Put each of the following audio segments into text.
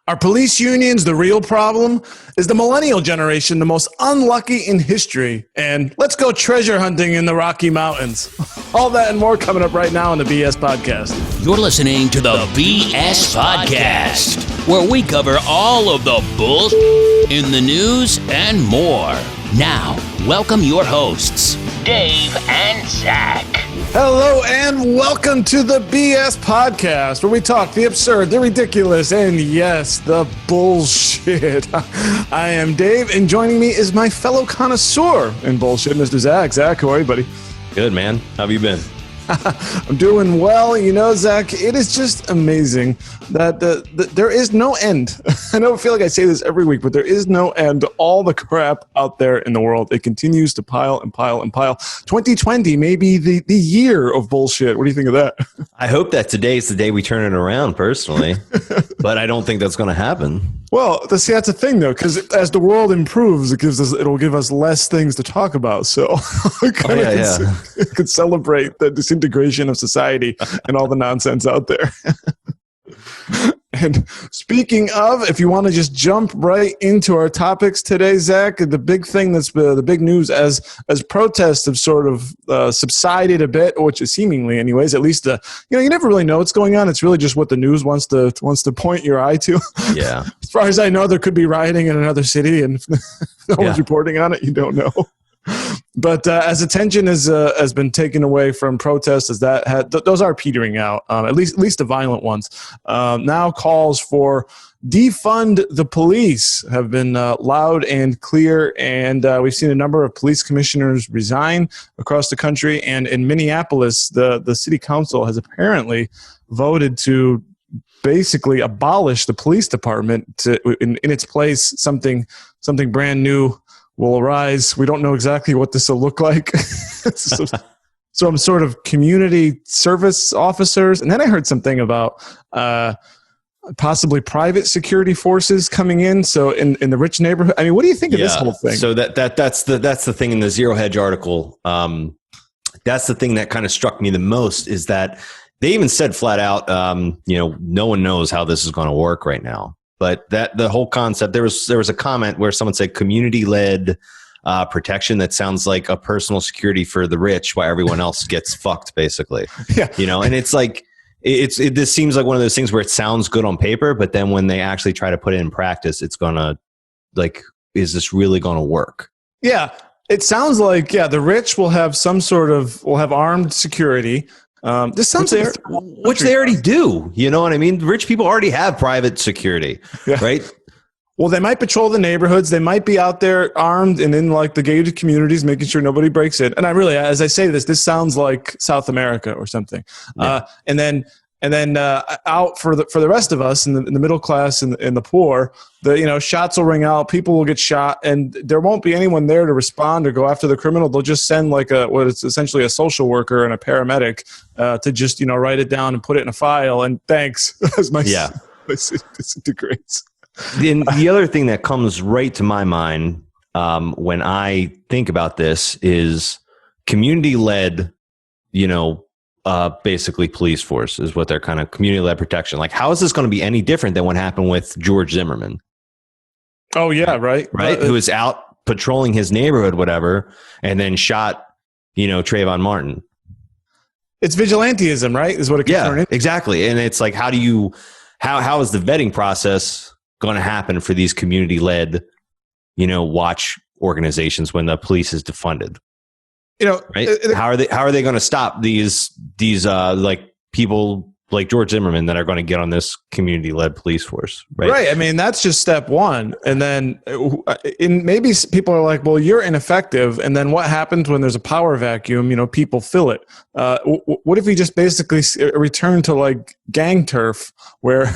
Are police unions the real problem? Is the millennial generation the most unlucky in history? And let's go treasure hunting in the Rocky Mountains. All that and more coming up right now on the BS Podcast. You're listening to the BS Podcast, where we cover all of the bullshit in the news and more. Now, welcome your hosts, Dave and Zach. Hello and welcome to the BS Podcast, where we talk the absurd, the ridiculous, and yes, the bullshit. I am Dave, and joining me is my fellow connoisseur in bullshit, Mr. Zach. Zach, how are you, buddy? Good, man. How have you been? I'm doing well. You know, Zach, it is just amazing that there is no end. I don't feel like I say this every week, but there is no end to all the crap out there in the world. It continues to pile and pile and pile. 2020 may be the year of bullshit. What do you think of that? I hope that today is the day we turn it around, personally, but I don't think that's going to happen. Well, see, that's the thing, though, because as the world improves, it'll give us less things to talk about. So we could celebrate the disintegration of society and all the nonsense out there. And speaking of, if you want to just jump right into our topics today, Zach, the big thing that's the big news as protests have sort of subsided a bit, which is seemingly anyways, at least, you never really know what's going on. It's really just what the news wants to point your eye to. Yeah. As far as I know, there could be rioting in another city, and if no one's reporting on it, you don't know. But as attention has been taken away from protests, those are petering out. At least the violent ones. Now calls for defund the police have been loud and clear, and we've seen a number of police commissioners resign across the country. And in Minneapolis, the city council has apparently voted to basically abolish the police department. In its place, something brand new will arise. We don't know exactly what this will look like. Some sort of community service officers. And then I heard something about possibly private security forces coming in. So in the rich neighborhood. I mean, what do you think of this whole thing? So that's the thing in the Zero Hedge article. That's the thing that kind of struck me the most, is that they even said flat out, no one knows how this is going to work right now. But the whole concept, there was a comment where someone said community-led protection. That sounds like a personal security for the rich, while everyone else gets fucked, basically. Yeah. And it's like this seems like one of those things where it sounds good on paper, but then when they actually try to put it in practice, it's gonna is this really gonna work? Yeah, it sounds like the rich will have armed security. This sounds which they already do. You know what I mean? Rich people already have private security, right? Well, they might patrol the neighborhoods. They might be out there armed and in the gated communities, making sure nobody breaks in. And I really, as I say this sounds like South America or something. Yeah. And then out for the rest of us in the middle class and the poor, shots will ring out, people will get shot, and there won't be anyone there to respond or go after the criminal. They'll just send what is essentially a social worker and a paramedic to just write it down and put it in a file, and thanks as my disintegrates. Then the other thing that comes right to my mind when I think about this is community-led, basically police force is what they're kind of community-led protection. Like, how is this going to be any different than what happened with George Zimmerman? Oh yeah, right. Who was out patrolling his neighborhood, whatever, and then shot, Trayvon Martin. It's vigilantism, right? Is what it can turn into. Exactly. And it's like, how is the vetting process going to happen for these community-led, watch organizations when the police is defunded? Right? How are they going to stop these people like George Zimmerman that are going to get on this community-led police force? Right. I mean, that's just step one. And then maybe people are like, well, you're ineffective. And then what happens when there's a power vacuum? People fill it. What if we just basically return to gang turf, where,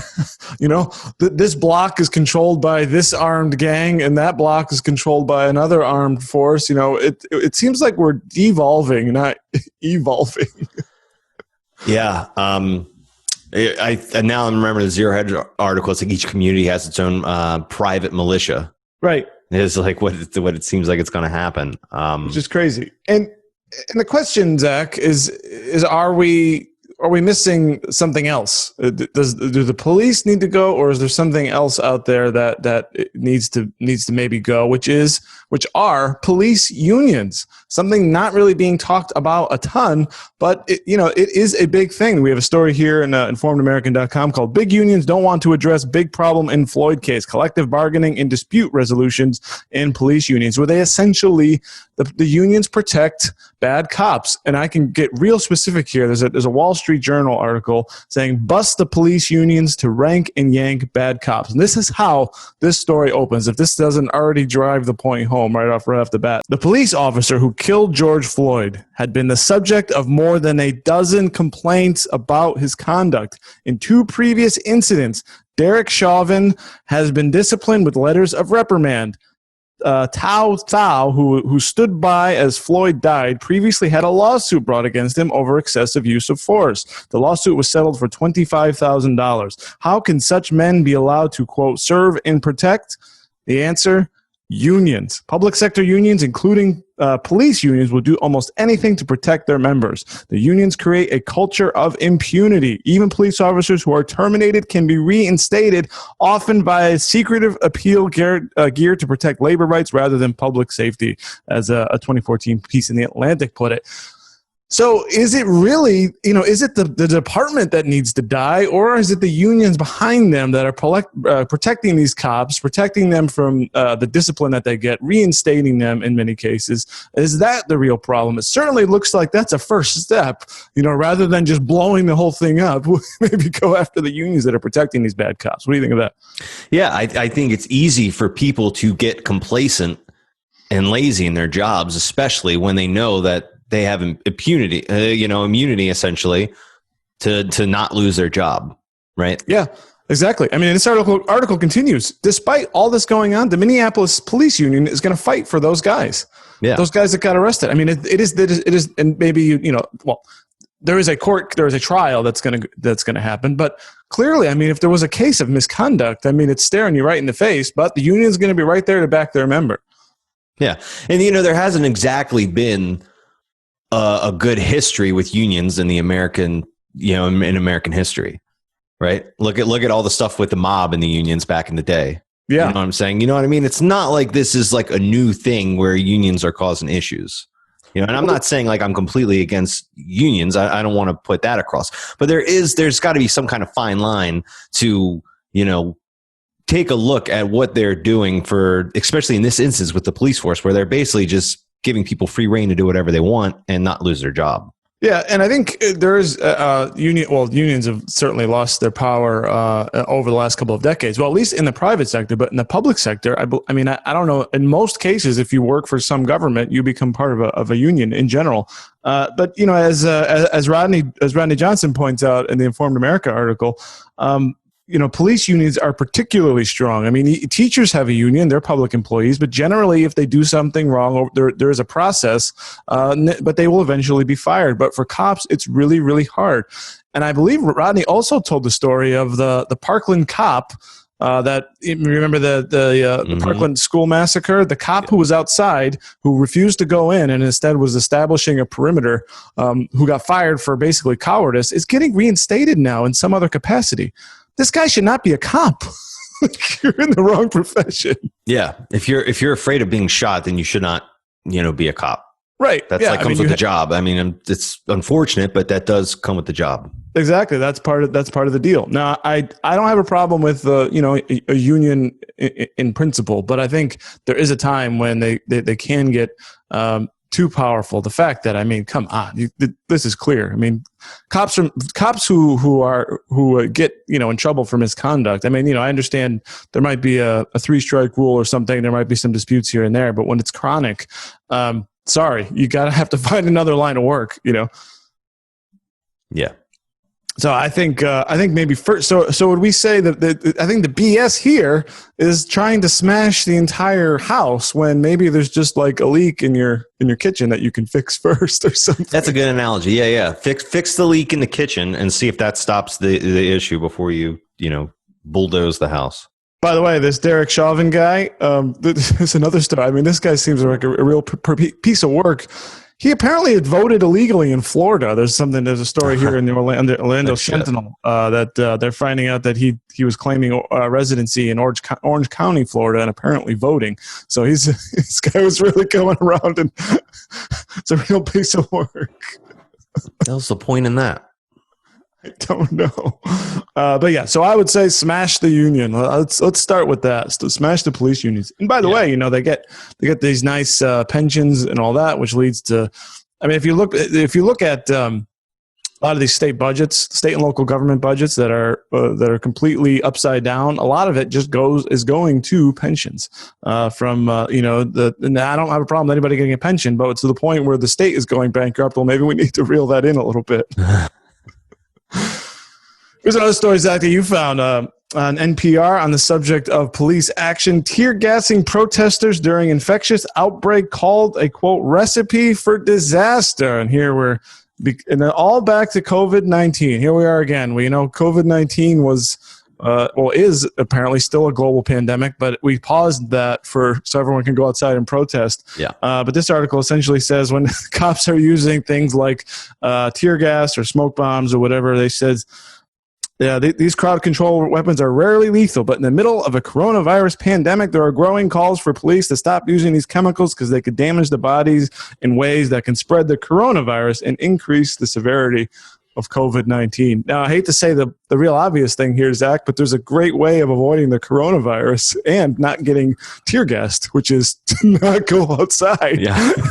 this block is controlled by this armed gang and that block is controlled by another armed force? It seems like we're devolving, not evolving. Yeah. And now I'm remembering the Zero Hedge article. It's like each community has its own private militia. Right. It's like what it seems like it's going to happen. Which is crazy. And the question, Zach, is are we are we missing something else? Do the police need to go, or is there something else out there that it needs to maybe go, which are police unions? Something not really being talked about a ton, but it is a big thing. We have a story here in informedamerican.com called "Big Unions Don't Want to Address Big Problem in Floyd Case: Collective Bargaining and Dispute Resolutions in Police Unions," where they essentially the unions protect bad cops. And I can get real specific here. There's a Wall Street Journal article saying bust the police unions to rank and yank bad cops. And this is how this story opens, if this doesn't already drive the point home right off the bat. The police officer who killed George Floyd had been the subject of more than a dozen complaints about his conduct. In 2 previous incidents, Derek Chauvin has been disciplined with letters of reprimand. Tao Thao, who stood by as Floyd died, previously had a lawsuit brought against him over excessive use of force. The lawsuit was settled for $25,000. How can such men be allowed to, quote, serve and protect? The answer: unions. Public sector unions, including police unions, will do almost anything to protect their members. The unions create a culture of impunity. Even police officers who are terminated can be reinstated, often by secretive appeal geared to protect labor rights rather than public safety, as a 2014 piece in The Atlantic put it. So is it really, is it the department that needs to die, or is it the unions behind them that are protecting these cops, protecting them from the discipline that they get, reinstating them in many cases? Is that the real problem? It certainly looks like that's a first step, rather than just blowing the whole thing up. Maybe go after the unions that are protecting these bad cops. What do you think of that? Yeah, I think it's easy for people to get complacent and lazy in their jobs, especially when they know that they have impunity, immunity essentially to not lose their job, right? Yeah, exactly. I mean, this article continues. Despite all this going on, the Minneapolis Police Union is going to fight for those guys. Yeah, those guys that got arrested. I mean, it is, and maybe there is a trial that's going to happen, but clearly, I mean, if there was a case of misconduct, I mean, it's staring you right in the face. But the union is going to be right there to back their member. Yeah, and there hasn't exactly been a good history with unions in the American, in American history, right? Look at all the stuff with the mob and the unions back in the day. Yeah. You know what I'm saying? You know what I mean? It's not like this is like a new thing where unions are causing issues. And I'm not saying like I'm completely against unions. I don't want to put that across. But there's got to be some kind of fine line to, take a look at what they're doing for, especially in this instance with the police force, where they're basically just giving people free reign to do whatever they want and not lose their job. Yeah, and I think there is unions have certainly lost their power over the last couple of decades. Well, at least in the private sector, but in the public sector, I don't know. In most cases, if you work for some government, you become part of a union in general. But as Rodney Johnson points out in the Informed America article, police unions are particularly strong. I mean, teachers have a union; they're public employees, but generally, if they do something wrong, there is a process, but they will eventually be fired. But for cops, it's really, really hard. And I believe Rodney also told the story of the Parkland cop. Remember the Parkland school massacre? The cop who was outside, who refused to go in and instead was establishing a perimeter, who got fired for basically cowardice, is getting reinstated now in some other capacity. This guy should not be a cop. You're in the wrong profession. Yeah. If you're afraid of being shot, then you should not, be a cop. Right. That comes with the job. I mean, it's unfortunate, but that does come with the job. Exactly. That's part of the deal. Now, I don't have a problem with a union in principle, but I think there is a time when they can get too powerful. The fact that, I mean, come on, this is clear. I mean, cops who get in trouble for misconduct. I mean, I understand there might be a 3-strike rule or something. There might be some disputes here and there, but when it's chronic, sorry, you have to find another line of work. Yeah. So I think maybe first. So would we say that I think the BS here is trying to smash the entire house when maybe there's just like a leak in your kitchen that you can fix first or something. That's a good analogy. Yeah. Fix the leak in the kitchen and see if that stops the issue before you bulldoze the house. By the way, this Derek Chauvin guy, there's another story. I mean, this guy seems like a real piece of work. he apparently had voted illegally in Florida. There's a story here in the Orlando Sentinel that they're finding out that he was claiming residency in Orange County, Florida, and apparently voting. So this guy was really going around, and it's a real piece of work. That was the point in that. I don't know. But yeah, so I would say smash the union. Let's start with that. So smash the police unions. And by the way, they get these nice pensions and all that, which leads to, I mean, if you look at a lot of these state budgets, state and local government budgets that are completely upside down, a lot of it just is going to pensions and I don't have a problem with anybody getting a pension, but it's to the point where the state is going bankrupt. Well, maybe we need to reel that in a little bit. Here's another story, Zach, that you found on NPR on the subject of police action. Tear gassing protesters during infectious outbreak called a, quote, recipe for disaster. And here and then all back to COVID-19. Here we are again. We know COVID-19 is apparently still a global pandemic, but we paused that so everyone can go outside and protest. Yeah. But this article essentially says when cops are using things like tear gas or smoke bombs or whatever, they said, these crowd control weapons are rarely lethal, but in the middle of a coronavirus pandemic, there are growing calls for police to stop using these chemicals because they could damage the bodies in ways that can spread the coronavirus and increase the severity of COVID-19. Now, I hate to say the real obvious thing here, Zach, but there's a great way of avoiding the coronavirus and not getting tear gassed, which is to not go outside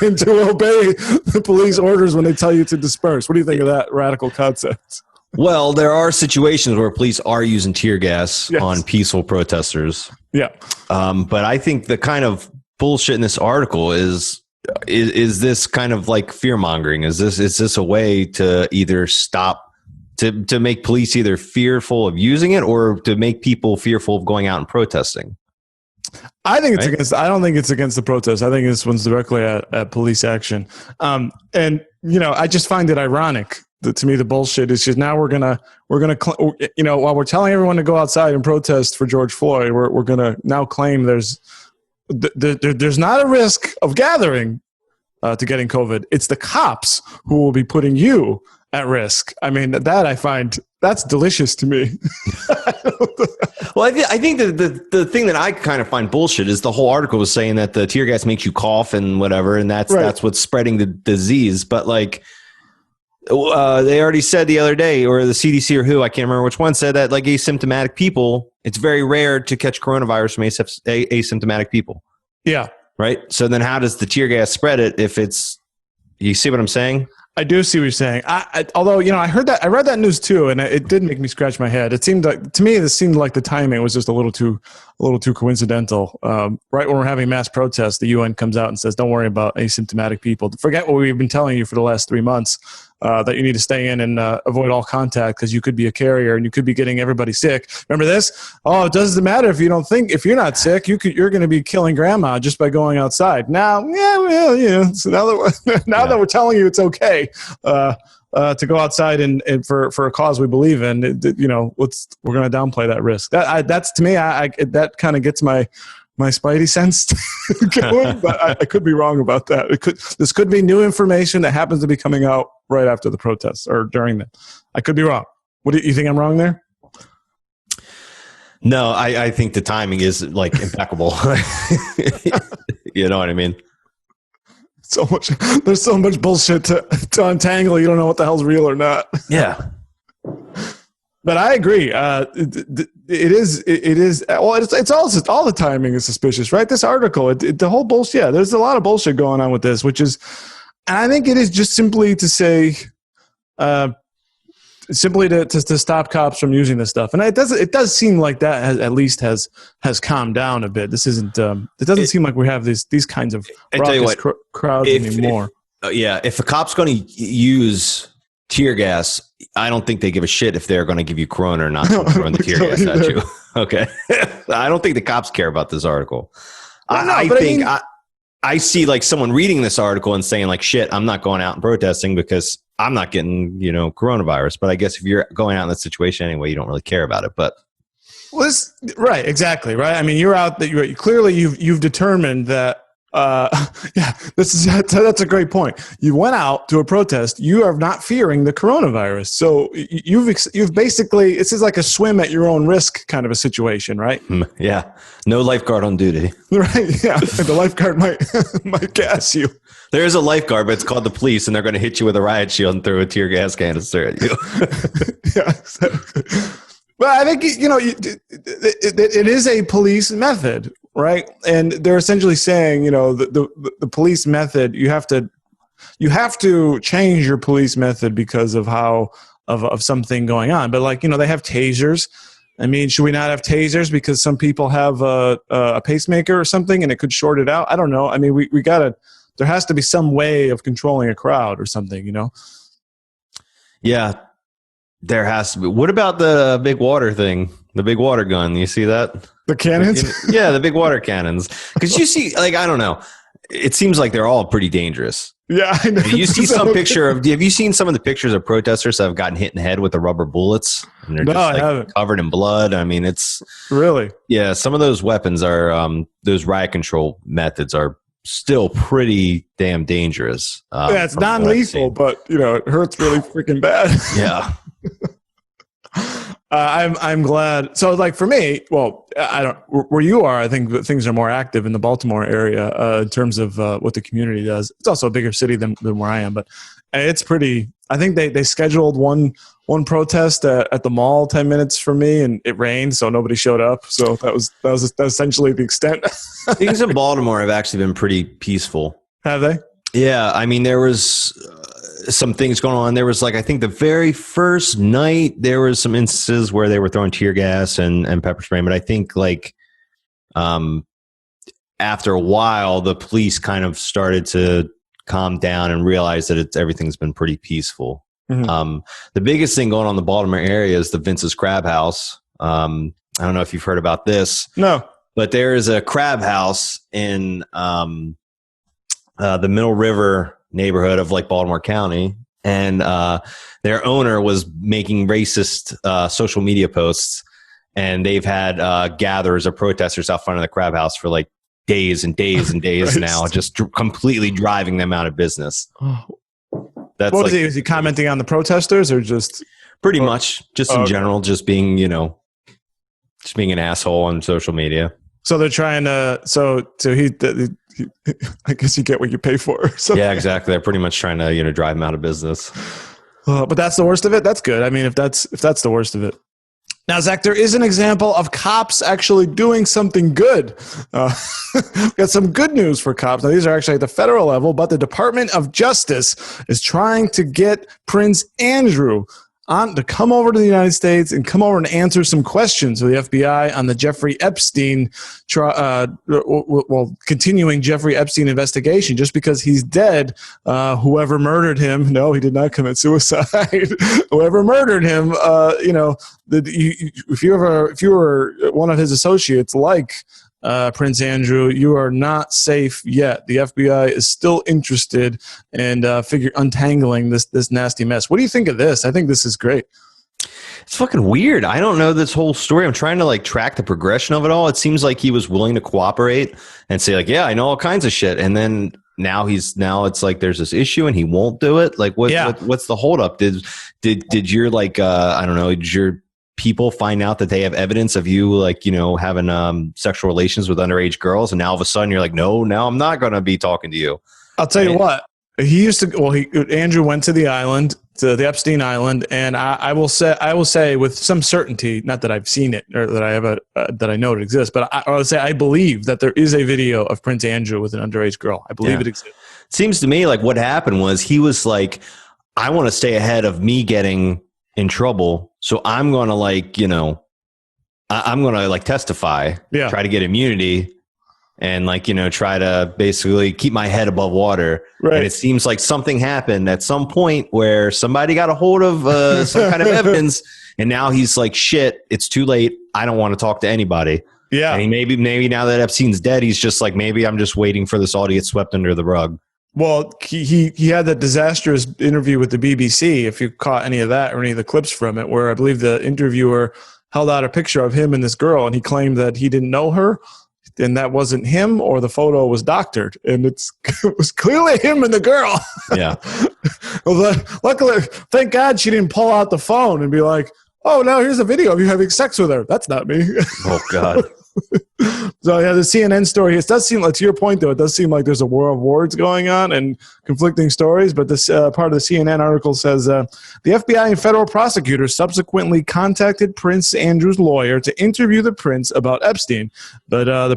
and to obey the police orders when they tell you to disperse. What do you think of that radical concept? Well, there are situations where police are using tear gas on peaceful protesters. Yeah. But I think the kind of bullshit in this article is this kind of like fear mongering? Is this a way to either stop to make police either fearful of using it or to make people fearful of going out and protesting? I think it's I don't think it's against the protest. I think this one's directly at police action. And I just find it ironic. To me, the bullshit is just now we're gonna while we're telling everyone to go outside and protest for George Floyd, we're gonna now claim there's not a risk of gathering to getting COVID. It's the cops who will be putting you at risk. I mean, that I find that's delicious to me. Well, I think the thing that I kind of find bullshit is the whole article was saying that the tear gas makes you cough and whatever, and that's what's spreading the disease. But like. They already said the other day, or the CDC or who, I can't remember which one, said that like asymptomatic people, it's very rare to catch coronavirus from asymptomatic people. Yeah. Right. So then how does the tear gas spread it if it's, you see what I'm saying? I do see what you're saying. Although, I read that news too, and it did make me scratch my head. It seemed like, to me, this seemed like the timing was just a little too coincidental. Right when we're having mass protests, the UN comes out and says, don't worry about asymptomatic people. Forget what we've been telling you for the last 3 months. That you need to stay in and avoid all contact because you could be a carrier and you could be getting everybody sick. Remember this? Oh, it doesn't matter if you're not sick. You're going to be killing grandma just by going outside. Now, So now that we're telling you it's okay to go outside and for a cause we believe in, we're going to downplay that risk. That's to me, that kind of gets my spidey sense going, but I could be wrong about that. This could be new information that happens to be coming out right after the protests or during them. I could be wrong. What do you think? I'm wrong there? No, I think the timing is like impeccable. You know what I mean? There's so much bullshit to untangle. You don't know what the hell's real or not. Yeah. But I agree. It is. Well, it's also all the timing is suspicious, right? This article, the whole bullshit. Yeah, there's a lot of bullshit going on with this, which is, and I think it is just simply to say, to stop cops from using this stuff. And it does seem like that has calmed down a bit. This isn't. It doesn't seem like we have these kinds of raucous crowds anymore. If a cop's going to use tear gas, I don't think they give a shit if they're going to give you corona or not throwing the tear gas at you. Okay. I don't think the cops care about this article. I see like someone reading this article and saying like, shit, I'm not going out and protesting because I'm not getting, coronavirus. But I guess if you're going out in that situation anyway, you don't really care about it. But right. Exactly. Right. I mean, you're out that clearly you've determined that Yeah, that's a great point. You went out to a protest. You are not fearing the coronavirus, so you've basically, this is like a swim at your own risk kind of a situation, right? Yeah, no lifeguard on duty. Right. Yeah, the lifeguard might gas you. There is a lifeguard, but it's called the police, and they're going to hit you with a riot shield and throw a tear gas canister at you. Yeah, exactly. But I think it is a police method, right? And they're essentially saying, the police method, you have to change your police method because of how of something going on. But they have tasers. I mean, should we not have tasers because some people have a pacemaker or something and it could short it out? I don't know. I mean, we gotta. There has to be some way of controlling a crowd or something, Yeah. There has to be. What about the big water thing? The big water gun. You see that? The cannons? Yeah, the big water cannons. Because you see, I don't know. It seems like they're all pretty dangerous. Yeah, I know. You see some picture of. Have you seen some of the pictures of protesters that have gotten hit in the head with the rubber bullets? And they're just covered in blood. I mean, it's really. Yeah, some of those weapons are. Those riot control methods are still pretty damn dangerous. Yeah, it's non-lethal, but it hurts really freaking bad. Yeah. I'm glad. So for me, I don't where you are. I think that things are more active in the Baltimore area in terms of what the community does. It's also a bigger city than where I am, but it's pretty. I think they scheduled one protest at the mall 10 minutes from me, and it rained, so nobody showed up. So that was essentially the extent. Things in Baltimore have actually been pretty peaceful. Have they? Yeah, I mean there was some things going on. There was I think the very first night there was some instances where they were throwing tear gas and pepper spray, but I think after a while the police kind of started to calm down and realize that everything's been pretty peaceful. Mm-hmm. The biggest thing going on in the Baltimore area is the Vince's Crab House. I don't know if you've heard about this. No, but there is a crab house in the Middle River neighborhood of Baltimore County, and their owner was making racist social media posts, and they've had gatherers of protesters out front of the crab house for days and days and days now, just completely driving them out of business. That's what is he commenting on the protesters or just pretty much just in general, just being just being an asshole on social media. So they're trying to he I guess you get what you pay for. Yeah, exactly. They're pretty much trying to drive him out of business. But that's the worst of it. That's good. I mean, if that's the worst of it. Now, Zach, there is an example of cops actually doing something good. We've got some good news for cops. Now, these are actually at the federal level, but the Department of Justice is trying to get Prince Andrew to come over to the United States and come over and answer some questions of the FBI on the Jeffrey Epstein continuing Jeffrey Epstein investigation. Just because he's dead, whoever murdered him, no, he did not commit suicide. Whoever murdered him, if you were one of his associates, Prince Andrew, you are not safe yet. The FBI is still interested in untangling this nasty mess. What do you think of this? I think this is great. It's fucking weird. I don't know this whole story. I'm trying to track the progression of it all. It seems like he was willing to cooperate and say yeah, I know all kinds of shit. And then now it's there's this issue and he won't do it. What's the holdup? Did your I don't know, did your people find out that they have evidence of you having sexual relations with underage girls, and now all of a sudden you're no, now I'm not going to be talking to you? I'll tell you what, he used to. Andrew went to the island, to the Epstein Island, and I will say with some certainty, not that I've seen it or that I have that I know it exists, but I will say I believe that there is a video of Prince Andrew with an underage girl. I believe it exists. It seems to me what happened was he was I want to stay ahead of me getting in trouble, so I'm going to I'm going to testify, try to get immunity, and try to basically keep my head above water. Right. And it seems like something happened at some point where somebody got a hold of some kind of evidence, and now he's shit, it's too late. I don't want to talk to anybody. Yeah. And maybe now that Epstein's dead, he's just maybe I'm just waiting for this all to get swept under the rug. Well, he had that disastrous interview with the BBC, if you caught any of that or any of the clips from it, where I believe the interviewer held out a picture of him and this girl, and he claimed that he didn't know her. then that wasn't him, or the photo was doctored, and it was clearly him and the girl. Yeah. Well, luckily, thank God she didn't pull out the phone and be like, "Oh, now here's a video of you having sex with her." That's not me. Oh God. So yeah, the CNN story. It does seem like, to your point though, it does seem like there's a war of words going on and conflicting stories. But this part of the CNN article says the FBI and federal prosecutors subsequently contacted Prince Andrew's lawyer to interview the prince about Epstein, but the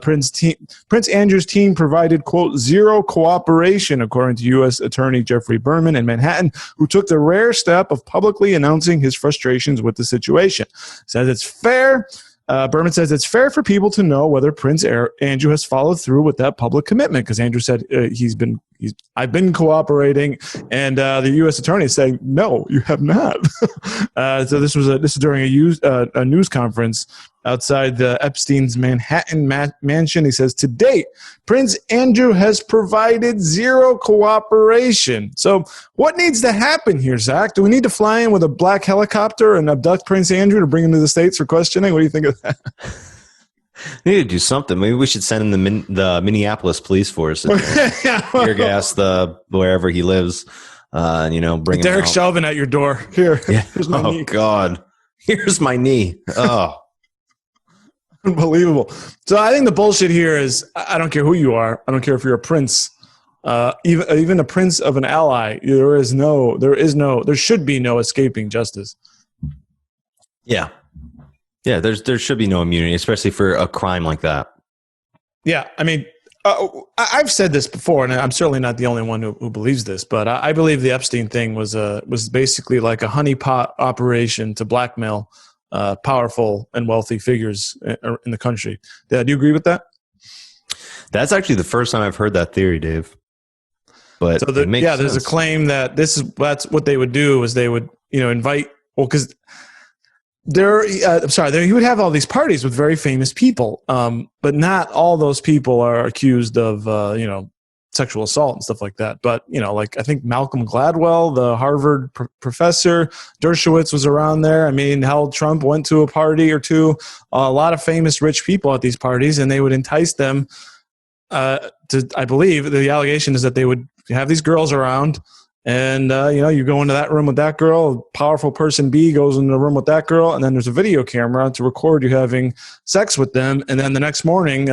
Prince Andrew's team provided, quote, zero cooperation, according to U.S. Attorney Jeffrey Berman in Manhattan, who took the rare step of publicly announcing his frustrations with the situation. Says it's fair. Berman says it's fair for people to know whether Prince Andrew has followed through with that public commitment, because Andrew said I've been cooperating, and the U.S. attorney is saying no, you have not. So this is during a news conference outside the Epstein's Manhattan mansion. He says, to date, Prince Andrew has provided zero cooperation. So what needs to happen here, Zach? Do we need to fly in with a black helicopter and abduct Prince Andrew to bring him to the States for questioning? What do you think of that? We need to do something. Maybe we should send in the Minneapolis police force, tear gas wherever he lives. Bring him Derek out. Chauvin at your door. Here, Yeah. here's my knee. God, here's my knee. Oh, unbelievable. So I think the bullshit here is, I don't care who you are. I don't care if you're a prince, even a prince of an ally. There should be no escaping justice. yeah. Yeah, there should be no immunity, especially for a crime like that. Yeah, I mean, I've said this before, and I'm certainly not the only one who believes this, but I believe the Epstein thing was basically like a honeypot operation to blackmail powerful and wealthy figures in the country. Do you agree with that? That's actually the first time I've heard that theory, Dave. But so there's a claim that that's what they would do, is they would invite, well, because he would have all these parties with very famous people, but not all those people are accused of sexual assault and stuff like that. But like I think Malcolm Gladwell, the Harvard professor, Dershowitz was around there. I mean, hell, Trump went to a party or two. A lot of famous rich people at these parties, and they would entice them to. I believe the allegation is that they would have these girls around. And, you go into that room with that girl, powerful person B goes into the room with that girl, and then there's a video camera to record you having sex with them. And then the next morning,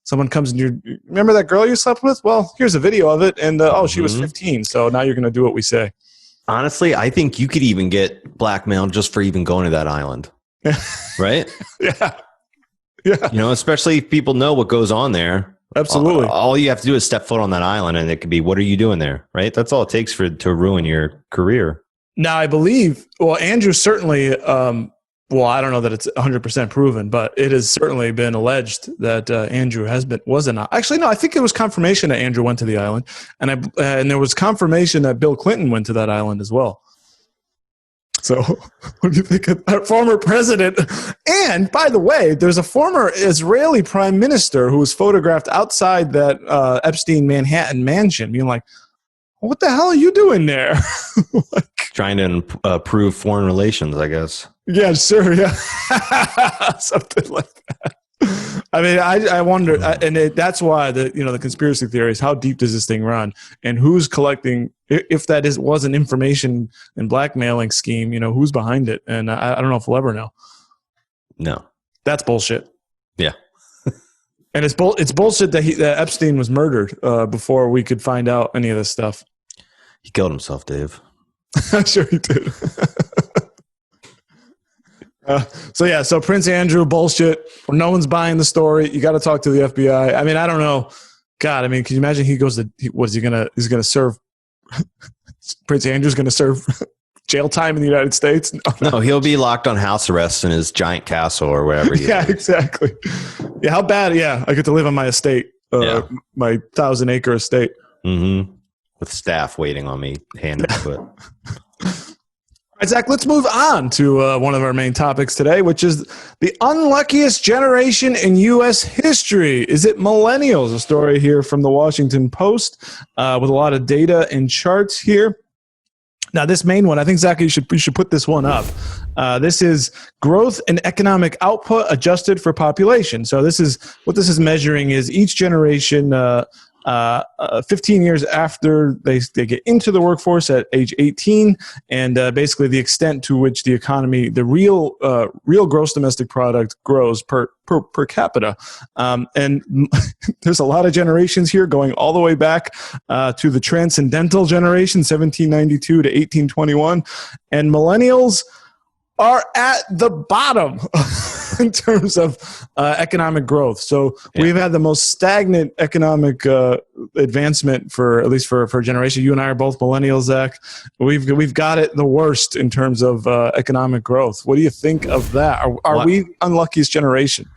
someone comes and remember that girl you slept with? Well, here's a video of it. And, she was 15. So now you're going to do what we say. Honestly, I think you could even get blackmailed just for even going to that island. Right? Yeah. Yeah. Especially if people know what goes on there. Absolutely. All you have to do is step foot on that island, and it could be, what are you doing there? Right? That's all it takes to ruin your career. Now, I believe, Andrew certainly, I don't know that it's 100% proven, but it has certainly been alleged that Andrew actually, no, I think it was confirmation that Andrew went to the island, and there was confirmation that Bill Clinton went to that island as well. So what do you think of that former president? And by the way, there's a former Israeli prime minister who was photographed outside that Epstein Manhattan mansion being like, what the hell are you doing there? Trying to improve foreign relations, I guess. Yeah, sure. Yeah. Something like that. I mean, I wonder, that's why the conspiracy theories, how deep does this thing run, and who's collecting, if that was an information and blackmailing scheme, who's behind it? And I don't know if we'll ever know. No. That's bullshit. Yeah. And it's bullshit that Epstein was murdered before we could find out any of this stuff. He killed himself, Dave. I'm sure he did. So Prince Andrew, bullshit. No one's buying the story. You got to talk to the FBI. I mean, I don't know. God, I mean, can you imagine he's going to serve, Prince Andrew's going to serve jail time in the United States? No, he'll be locked on house arrest in his giant castle or wherever he Yeah, is. exactly. Yeah, how bad? Yeah, I get to live on my estate, my 1,000-acre estate. Mm-hmm. With staff waiting on me, hand and foot. All right, Zach, let's move on to one of our main topics today, which is the unluckiest generation in U.S. history. Is it Millennials? A story here from the Washington Post with a lot of data and charts here. Now, this main one, I think, Zach, you should put this one up. This is growth in economic output adjusted for population. So this is what this is measuring is each generation 15 years after they get into the workforce at age 18, and basically the extent to which the economy, the real gross domestic product grows per capita. And there's a lot of generations here going all the way back to the transcendental generation, 1792 to 1821. And millennials are at the bottom in terms of economic growth. So we've had the most stagnant economic advancement for at least for a generation. You and I are both millennials, Zach. We've got it the worst in terms of economic growth. What do you think of that? Are we unluckiest generation?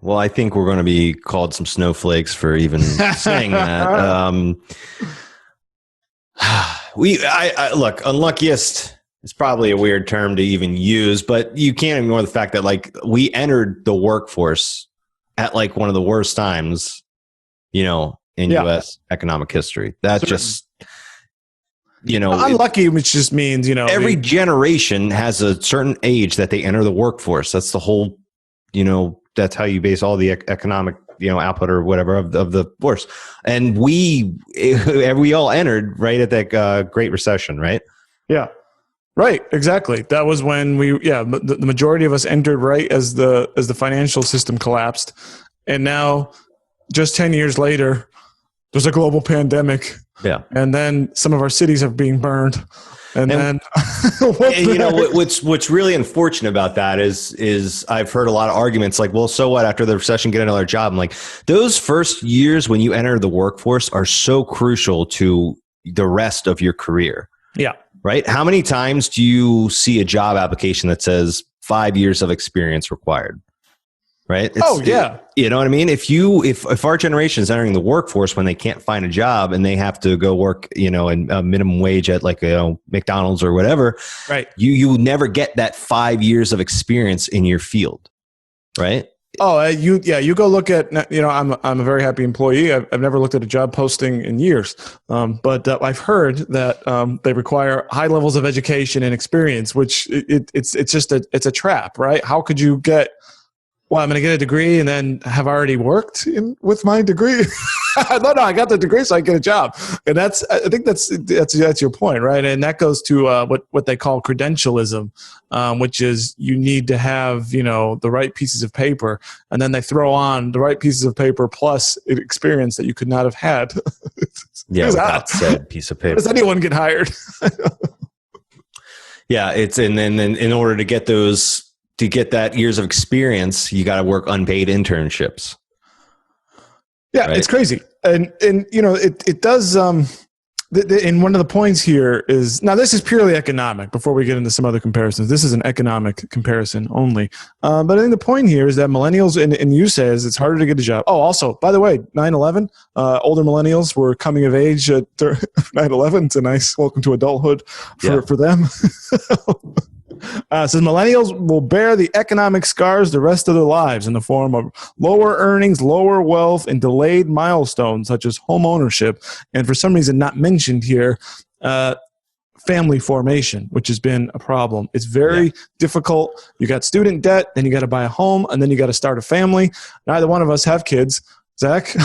Well, I think we're going to be called some snowflakes for even saying that. Look, unluckiest. It's probably a weird term to even use, but you can't ignore the fact that like we entered the workforce at like one of the worst times, in U.S. economic history. That's just, unlucky, which just means, every generation has a certain age that they enter the workforce. That's the whole, that's how you base all the economic, output or whatever of the force. And we all entered right at that Great Recession, right? Yeah. Right, exactly. That was when the majority of us entered right as the financial system collapsed. And now, just 10 years later, there's a global pandemic. Yeah. And then some of our cities are being burned. And then what's really unfortunate about that is I've heard a lot of arguments like, well, so what, after the recession, get another job. I'm like, those first years when you enter the workforce are so crucial to the rest of your career. Yeah. Right? How many times do you see a job application that says 5 years of experience required? Right? You know what I mean? If our generation is entering the workforce when they can't find a job and they have to go work, in a minimum wage at like McDonald's or whatever, right? You never get that 5 years of experience in your field, right? Oh, you go look at, I'm a very happy employee. I've never looked at a job posting in years. But I've heard that they require high levels of education and experience, which it's a trap, right? How could you get, well, I'm going to get a degree and then have already worked with my degree. No, I got the degree so I get a job. And I think that's your point, right? And that goes to what they call credentialism, which is you need to have, the right pieces of paper. And then they throw on the right pieces of paper plus experience that you could not have had. Without said piece of paper. Does anyone get hired? Yeah, and then in order to get that years of experience, you got to work unpaid internships. Yeah, right? It's crazy. And it does, and one of the points here is, now this is purely economic before we get into some other comparisons. This is an economic comparison only. But I think the point here is that millennials, and you says it's harder to get a job. Oh, also, by the way, 9/11, older millennials were coming of age at 9/11. It's a nice welcome to adulthood for them. Says millennials will bear the economic scars the rest of their lives in the form of lower earnings, lower wealth, and delayed milestones such as home ownership. And for some reason not mentioned here, family formation, which has been a problem. It's very difficult. You got student debt, then you got to buy a home, and then you got to start a family. Neither one of us have kids. Zach?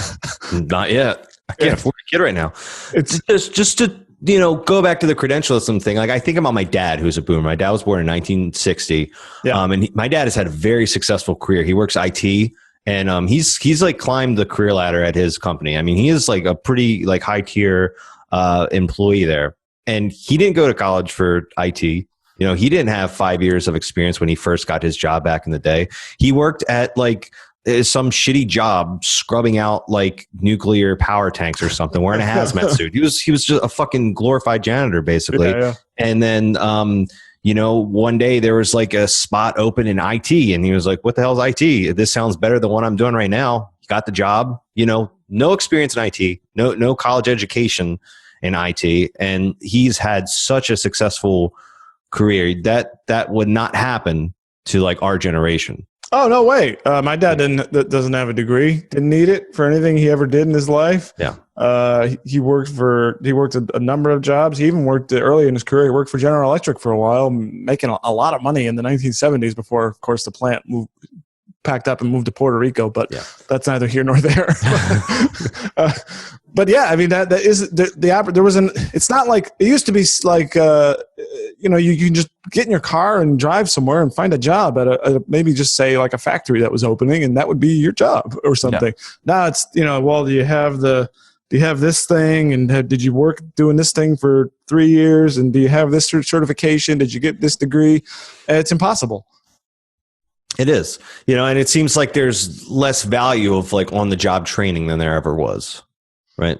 Not yet. I can't afford a kid right now. It's just to go back to the credentialism thing. Like I think about my dad, who's a boomer. My dad was born in 1960. Yeah. And my dad has had a very successful career. He works IT and he's like climbed the career ladder at his company. I mean, he is like a pretty like high tier employee there. And he didn't go to college for IT. He didn't have 5 years of experience when he first got his job back in the day. He worked at like some shitty job scrubbing out like nuclear power tanks or something, wearing a hazmat suit. He was just a fucking glorified janitor basically. Yeah. And then, one day there was like a spot open in IT and he was like, what the hell is IT? This sounds better than what I'm doing right now. He got the job, no experience in IT, no college education in IT. And he's had such a successful career that would not happen to like our generation. Oh, no way. My dad doesn't have a degree. Didn't need it for anything he ever did in his life. Yeah. He worked a number of jobs. He even worked early in his career. He worked for General Electric for a while, making a lot of money in the 1970s before, of course, the plant packed up and moved to Puerto Rico, but that's neither here nor there. But yeah, I mean, that is there was it's not like it used to be like, you can just get in your car and drive somewhere and find a job at a maybe just say like a factory that was opening, and that would be your job or something. Yeah. Now it's, well, do you have this thing, and did you work doing this thing for 3 years, and do you have this certification? Did you get this degree? It's impossible. It is, and it seems like there's less value of like on the job training than there ever was. Right.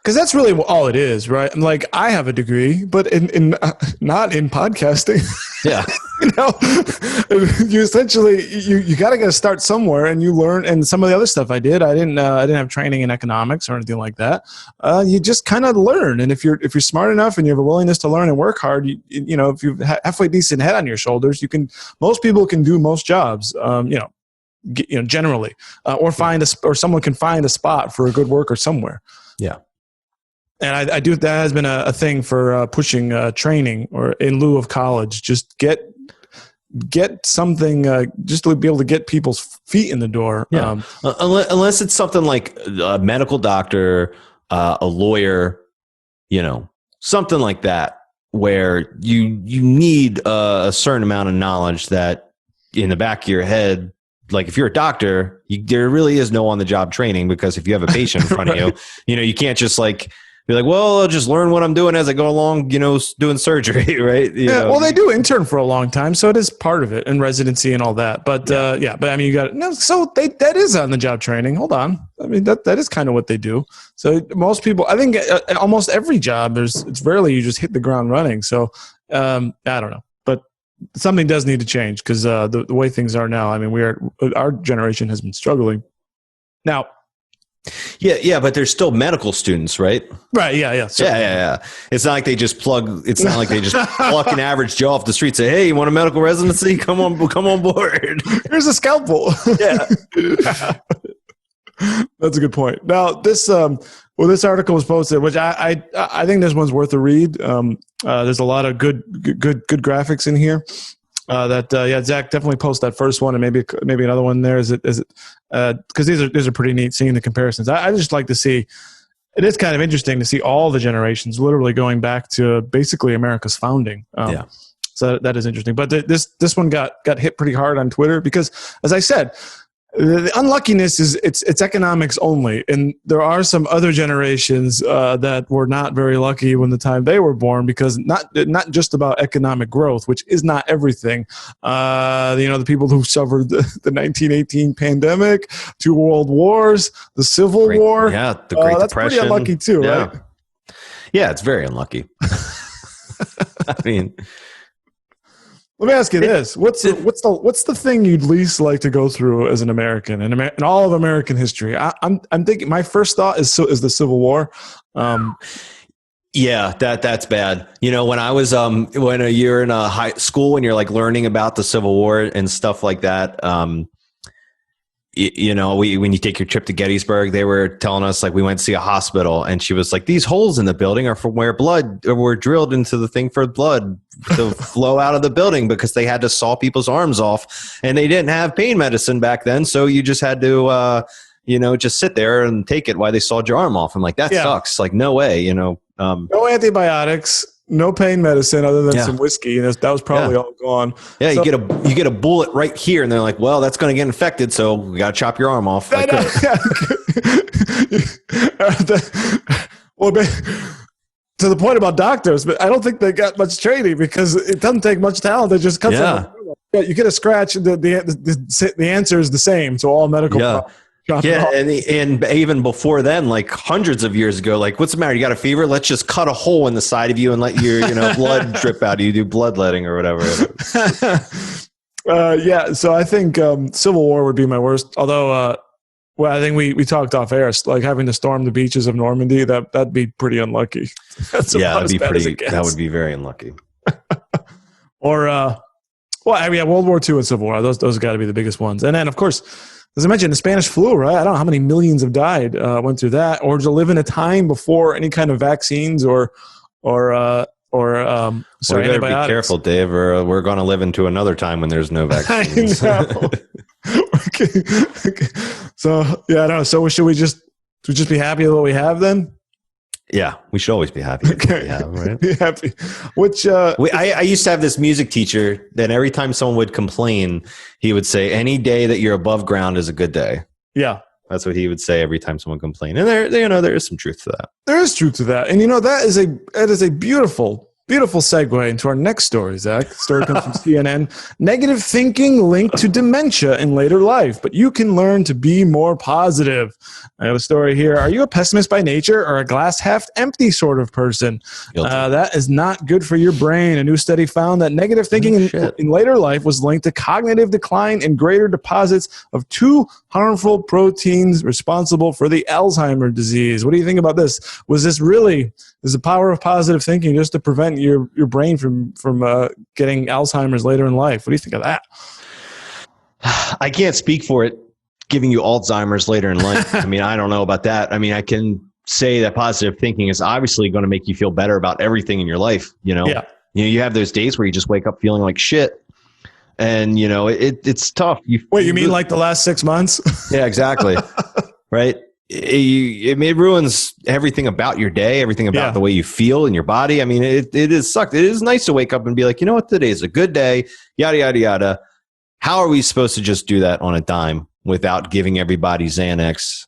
Because that's really all it is, right? I'm like, I have a degree, but in not in podcasting. Yeah. You essentially you got to start somewhere, and you learn. And some of the other stuff I didn't have training in economics or anything like that. You just kind of learn, and if you're smart enough and you have a willingness to learn and work hard, if you've halfway decent head on your shoulders, most people can do most jobs. Generally, or someone can find a spot for a good worker somewhere. Yeah. And I do, that has been a thing for pushing training or in lieu of college. Just get something, just to be able to get people's feet in the door. Yeah. Unless it's something like a medical doctor, a lawyer, something like that, where you need a certain amount of knowledge that in the back of your head. Like if you're a doctor, there really is no on-the-job training, because if you have a patient in front right. of you, you can't just like be like, well, I'll just learn what I'm doing as I go along, doing surgery, right? Well, they do intern for a long time, so it is part of it, and residency and all that. But but I mean, you got that is on-the-job training. Hold on, I mean that is kind of what they do. So most people, I think, almost every job, it's rarely you just hit the ground running. So I don't know. Something does need to change, because the way things are now, I mean, our generation has been struggling. Now, yeah, but there's still medical students, right? Right, yeah. Yeah. It's not like they just pluck an average Joe off the street, say, "Hey, you want a medical residency? Come on board. Here's a scalpel." Yeah. That's a good point. Now, this article was posted, which I think this one's worth a read. There's a lot of good graphics in here. Zach, definitely post that first one, and maybe another one there. Is it because these are pretty neat, seeing the comparisons. I just like to see. It is kind of interesting to see all the generations literally going back to basically America's founding. So that is interesting. But this one got hit pretty hard on Twitter because, as I said, the unluckiness is it's economics only, and there are some other generations that were not very lucky when the time they were born, because not just about economic growth, which is not everything. The people who suffered the 1918 pandemic, 2 world wars, the Civil War, the Great Depression. That's pretty unlucky too, right? Yeah, it's very unlucky. I mean. Let me ask you this: what's the thing you'd least like to go through as an American in all of American history? I'm thinking my first thought is the Civil War. Yeah, that's bad. When I was when you're in a high school and you're like learning about the Civil War and stuff like that. When you take your trip to Gettysburg, they were telling us, like, we went to see a hospital, and she was like, these holes in the building are from where blood were drilled into the thing for blood to flow out of the building, because they had to saw people's arms off, and they didn't have pain medicine back then. So you just had to, just sit there and take it while they sawed your arm off. I'm like, that sucks. Like, no way, no antibiotics. No pain medicine other than some whiskey, and that was probably all gone. Yeah, so, you get a bullet right here, and they're like, "Well, that's going to get infected, so we got to chop your arm off." Well, to the point about doctors, but I don't think they got much training, because it doesn't take much talent. They just cut you get a scratch. The answer is the same to all medical problems. Yeah, and even before then, like hundreds of years ago, like, what's the matter? You got a fever? Let's just cut a hole in the side of you and let your blood drip out. You do bloodletting or whatever. So I think Civil War would be my worst. Although, I think we talked off air, like having to storm the beaches of Normandy. That'd be pretty unlucky. That would be very unlucky. Or Well, I mean, World War II and Civil War, those got to be the biggest ones. And then, of course, as I mentioned, the Spanish flu, right? I don't know how many millions have died, went through that, or to live in a time before any kind of vaccines or better be careful, Dave, or we're going to live into another time when there's no vaccines. I know. Okay. So yeah, no. So should we just be happy with what we have then? Yeah, we should always be happy with what we have, right? Be happy. Which I used to have this music teacher that every time someone would complain, he would say, "Any day that you're above ground is a good day." Yeah. That's what he would say every time someone complained. And there is some truth to that. There is truth to that. And that is a beautiful segue into our next story, Zach. The story comes from CNN. Negative thinking linked to dementia in later life, but you can learn to be more positive. I have a story here. Are you a pessimist by nature or a glass half empty sort of person? That is not good for your brain. A new study found that negative thinking in later life was linked to cognitive decline and greater deposits of two harmful proteins responsible for the Alzheimer's disease. What do you think about this? Is the power of positive thinking just to prevent your brain from getting Alzheimer's later in life? What do you think of that? I can't speak for it giving you Alzheimer's later in life. I mean, I don't know about that. I mean, I can say that positive thinking is obviously going to make you feel better about everything in your life. Yeah. You have those days where you just wake up feeling like shit. And, it's tough. You mean like the last 6 months? Yeah, exactly. Right. It ruins everything about your day, everything about the way you feel in your body. I mean, it is sucked. It is nice to wake up and be like, you know what, today is a good day, yada, yada, yada. How are we supposed to just do that on a dime without giving everybody Xanax,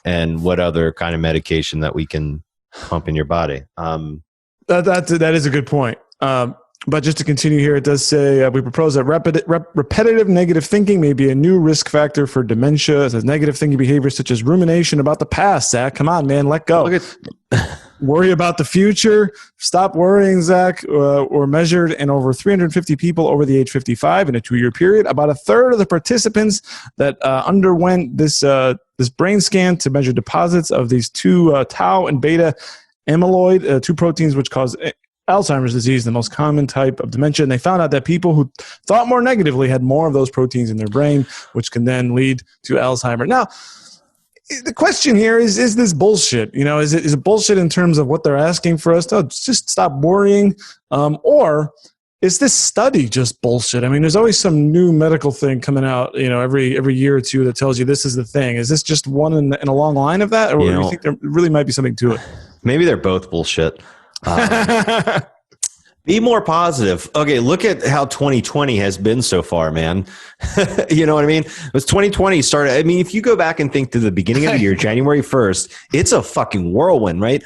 and what other kind of medication that we can pump in your body? That is a good point. But just to continue here, it does say we propose that repetitive negative thinking may be a new risk factor for dementia. It says negative thinking behaviors such as rumination about the past. Zach, come on, man, let go. Worry about the future. Stop worrying, Zach. Were measured in over 350 people over the age 55 in a 2-year period. About a third of the participants that underwent this brain scan to measure deposits of these two tau and beta amyloid, two proteins which cause Alzheimer's disease, the most common type of dementia. And they found out that people who thought more negatively had more of those proteins in their brain, which can then lead to Alzheimer's. Now, the question here is this bullshit? Is it bullshit in terms of what they're asking for us to just stop worrying? Or is this study just bullshit? I mean, there's always some new medical thing coming out, every year or two that tells you this is the thing. Is this just one in a long line of that? Or do you think there really might be something to it? Maybe they're both bullshit. Be more positive. Okay, look at how 2020 has been so far, man. You know what I mean? It was 2020 started. I mean, if you go back and think to the beginning of the year, January 1st, it's a fucking whirlwind, right?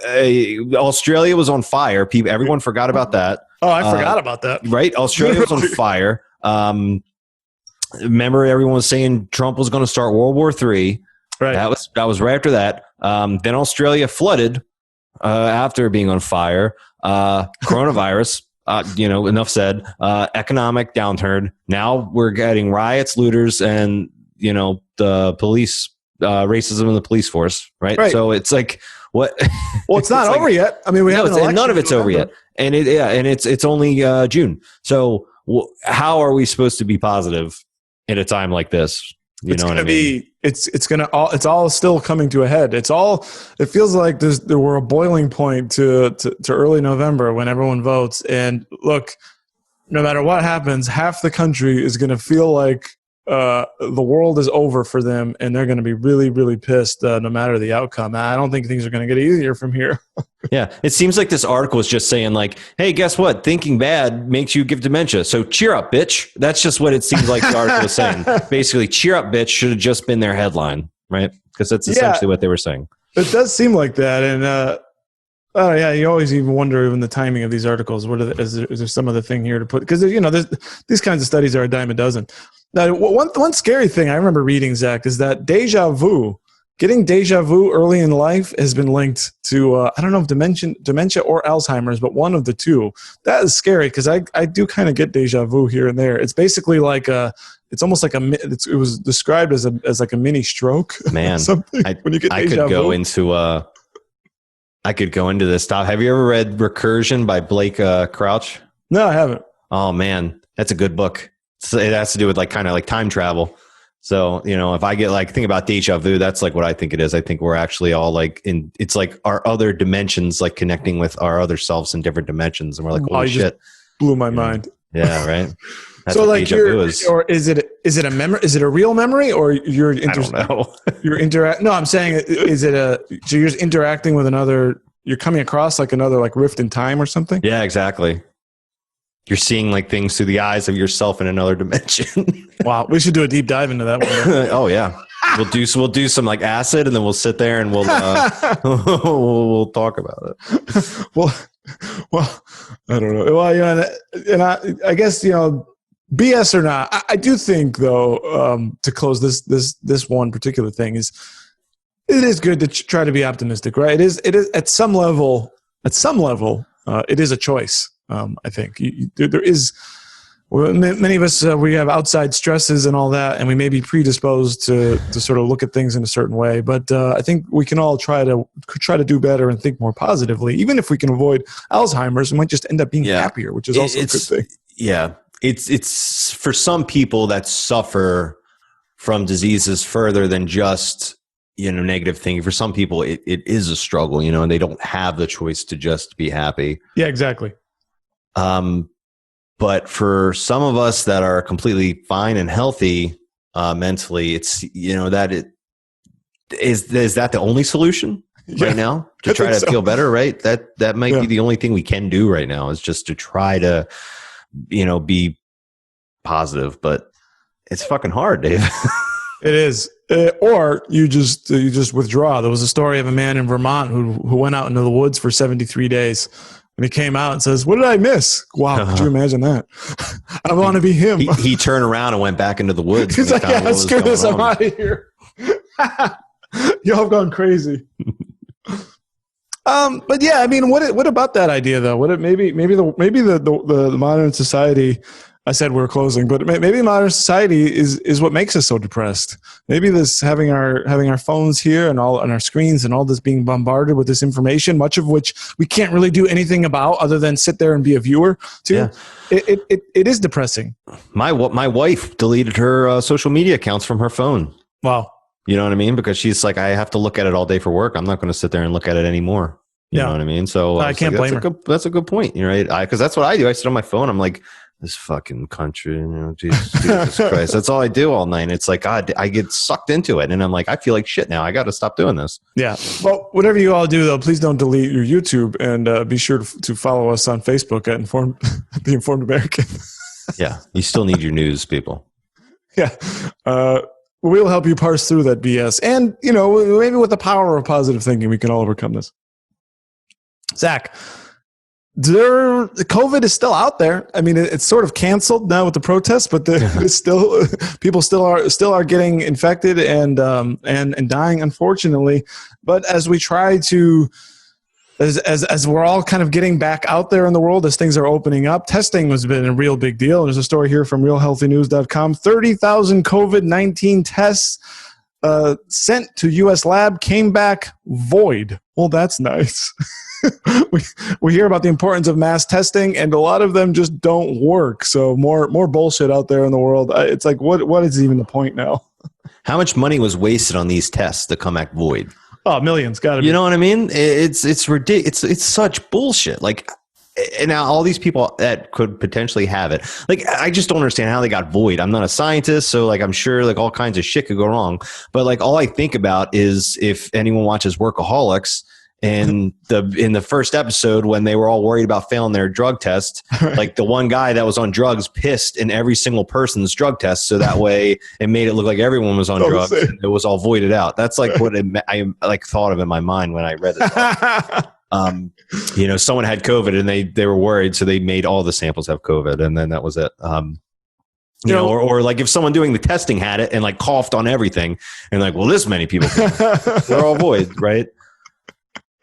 Australia was on fire. Everyone forgot about that. Oh, I forgot about that. Right? Australia was on fire. Remember, everyone was saying Trump was going to start World War III. Right. That was right after that. Then Australia flooded. After being on fire, coronavirus, enough said, economic downturn. Now we're getting riots, looters, and, the police, racism in the police force. Right. So it's like, what? Well, it's not over yet. I mean, none of it's over yet. And it's only June. So how are we supposed to be positive at a time like this? It's all still coming to a head. It feels like there were a boiling point to early November when everyone votes. And look, no matter what happens, half the country is going to feel like the world is over for them, and they're going to be really, really pissed no matter the outcome. I don't think things are going to get easier from here. Yeah, it seems like this article is just saying like, hey, guess what? Thinking bad makes you give dementia. So cheer up, bitch. That's just what it seems like the article is saying. Basically, cheer up, bitch should have just been their headline, right? Because that's essentially what they were saying. It does seem like that. And you always even wonder even the timing of these articles. Is there some other thing here to put? Because there's these kinds of studies are a dime a dozen. Now, one scary thing I remember reading, Zach, is that deja vu, getting deja vu early in life has been linked to, I don't know if dementia or Alzheimer's, but one of the two. That is scary because I do kind of get deja vu here and there. It's basically like it's almost like it was described as like a mini stroke. Man, when you get deja vu. I could go into this stuff. Have you ever read Recursion by Blake Crouch? No, I haven't. Oh, man. That's a good book. So it has to do with like kind of like time travel. So, you know, if I get like, think about Deja Vu, that's like what I think it is. I think we're actually all like it's like our other dimensions, like connecting with our other selves in different dimensions. And we're like, holy shit. Blew my mind. Yeah, right. That's so like or is it a memory? Is it a real memory, or you're I don't know. No, I'm saying, so you're just interacting with another, you're coming across like another like rift in time or something? Yeah, exactly. You're seeing like things through the eyes of yourself in another dimension. Wow, we should do a deep dive into that one. Oh yeah, we'll do some like acid, and then we'll sit there and we'll we'll talk about it. Well, I don't know. Well, you know, and I guess, you know, BS or not, I do think though, to close this one particular thing, is it is good to try to be optimistic, right? It is at some level, it is a choice. I think there is, many of us, we have outside stresses and all that, and we may be predisposed to sort of look at things in a certain way. But I think we can all try to do better and think more positively. Even if we can avoid Alzheimer's, we might just end up being happier, which is also a good thing. Yeah, it's for some people that suffer from diseases further than just, you know, negative thinking. For some people, it is a struggle, you know, and they don't have the choice to just be happy. Yeah, exactly. But for some of us that are completely fine and healthy mentally, it's, you know, that it is that the only solution right now to try to feel better, right? That might be the only thing we can do right now, is just to try to, you know, be positive. But it's fucking hard, Dave. It is. Or you just withdraw. There was a story of a man in Vermont who went out into the woods for 73 days. And he came out and says, "What did I miss?" Wow, could you imagine that? I want to be him. He turned around and went back into the woods. He's like, "Yeah, screw this, I'm out of here." Y'all have gone crazy. But yeah, I mean, what about that idea though? Maybe the modern society. I said we're closing, but maybe modern society is what makes us so depressed. Maybe this having our phones here and all on our screens and all this being bombarded with this information, much of which we can't really do anything about other than sit there and be a viewer to. Yeah. It is depressing. My wife deleted her social media accounts from her phone. Wow. You know what I mean? Because she's like, I have to look at it all day for work. I'm not going to sit there and look at it anymore. You know what I mean? So I can't blame her. That's a good point. You're right. Because that's what I do. I sit on my phone. I'm like, this fucking country, you know, Jesus Christ. That's all I do all night. It's like, God, I get sucked into it. And I'm like, I feel like shit now. I got to stop doing this. Yeah. Well, whatever you all do, though, please don't delete your YouTube, and be sure to follow us on Facebook at The Informed American. Yeah. You still need your news, people. Yeah. We'll help you parse through that BS. And, you know, maybe with the power of positive thinking, we can all overcome this. Zach, COVID is still out there. I mean, it's sort of canceled now with the protests, but it's still, people still are getting infected and dying, unfortunately. But as we try to, as we're all kind of getting back out there in the world, as things are opening up, testing has been a real big deal. There's a story here from realhealthynews.com. 30,000 COVID-19 tests sent to U.S. lab came back void. Well, that's nice. we hear about the importance of mass testing, and a lot of them just don't work. So more bullshit out there in the world. It's like, what is even the point now? How much money was wasted on these tests to come back void? Oh, millions. Gotta be. You know what I mean? It's ridiculous. It's such bullshit. Like, and now all these people that could potentially have it, like, I just don't understand how they got void. I'm not a scientist, so like, I'm sure like all kinds of shit could go wrong. But like, all I think about is if anyone watches Workaholics, and in the first episode, when they were all worried about failing their drug test, like the one guy that was on drugs pissed in every single person's drug test, so that way it made it look like everyone was on drugs. It was all voided out. That's like what I like thought of in my mind when I read it. You know, someone had COVID and they were worried, so they made all the samples have COVID, and then that was it. You know, or like if someone doing the testing had it and like coughed on everything, and like, well, this many people, they're all void, right?